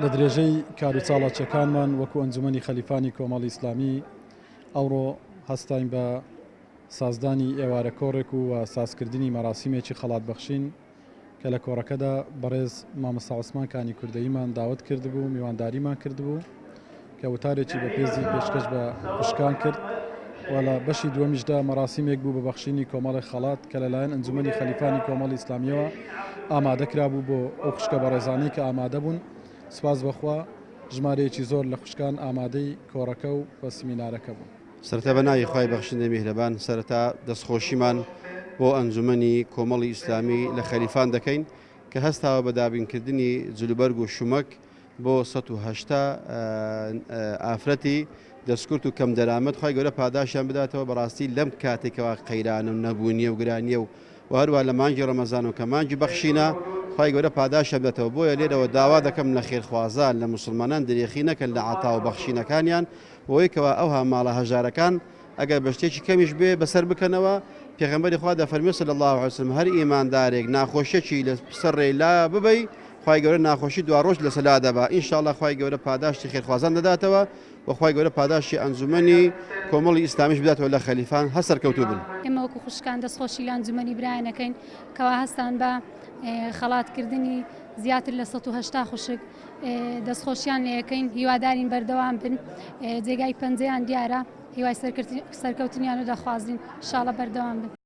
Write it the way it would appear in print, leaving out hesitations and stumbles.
لە درێژەی کار و چاڵاچیەکانمان وەکو ئەنجومەنی خەلیفانی کۆمەڵی ئیسلامی ئەوڕۆ هەستاین بە سازدانی ئێوارە کۆڕێک و سازکردنی مەراسیمێکی خەڵاتبەخشین کە لە کۆڕەکەدا بەڕێز مامۆستا عوسمان کانی کوردەییمان داوت کردبوو، میوانداریمان کردبوو کە وتارێکی بە پێزی پێشکەش بە خوشکان کرد و لە بەشی دووەمیشدا مەراسیمێک بوو بە بەخشینی کۆمەڵی خەڵات کە لەلایەن ئەنجومەنی خەلیفانی کۆمەڵی ئیسلامیەوە ئامادەکرا بوو بۆ ئەو خوشکە بەڕێزانەی کە ئامادە بوون. سپاس بەخوا ژمارەیەکی زۆر لە خوشکان ئامادەی کۆڕەکە و بە سمینارەکە بوون. سەرەتا بە ناوی خوای بەخشندەی میهرەبان سەرەتا دەستخۆشیمان بۆ ئەنجومەنی کۆمەڵی ئیسلامی لە خەلیفان دەکەین کە هەستاوە بە دابینکردنی جلوبەرگ و شومەک بۆ 180 ئافرەتی دەستکورت و کەم دەرامەت خوای گەورە پاداشیان بداتەوە بەڕاستی لەم کاتێکەوە قەیرانە و نەبوونیە و گرانیە و هەروە لە مانگی ڕەمەزان و کە مانگی بەخشینە خوای گەورە پاداشیان بداتەوە. بۆیە لێرەوە داوا دەکەم لە خێرخوازان لە موسڵمانان درێخی نەکەن لە عەتا و بەخشینەکانیان بۆیەکەوە ئەوها ماڵە هەژارەکان ئەگەر بە شتێکی کەمیش بێ بەسەر بکەنەوە. پێغەمبەری خوا دەفەرمێ صلی الله علیه وسلم هەر ئیماندارێک ناخۆشیێکی لە سەر ڕێلا ببەی خوای گەورە ناخۆشی دوا ڕۆژ لە سەلا دەبا. ئینشاءالله خوای گەورە پاداشتی خێرخوازان دەداتەوە و خوای گەورە پاداشتی ئەنجومەنی کۆمەڵی ئیسلامیش بداتەوە لە خەلیفان هەسەر کەوتوو بن. ئێمە وەکو خوشکان دەستخۆشی لە ئەنجومەنی برایەنەکەین کەوا هەستان بە خەڵاتکردنی زیاتر لە 180 خوشک دەستخۆشیان لەکەین هیوادارین بەردەوام بن جێگای پەنجەیان دیارە هیوای سەرکەوتنیان و دەخوازین ئینشاءالله بەردەوام بن.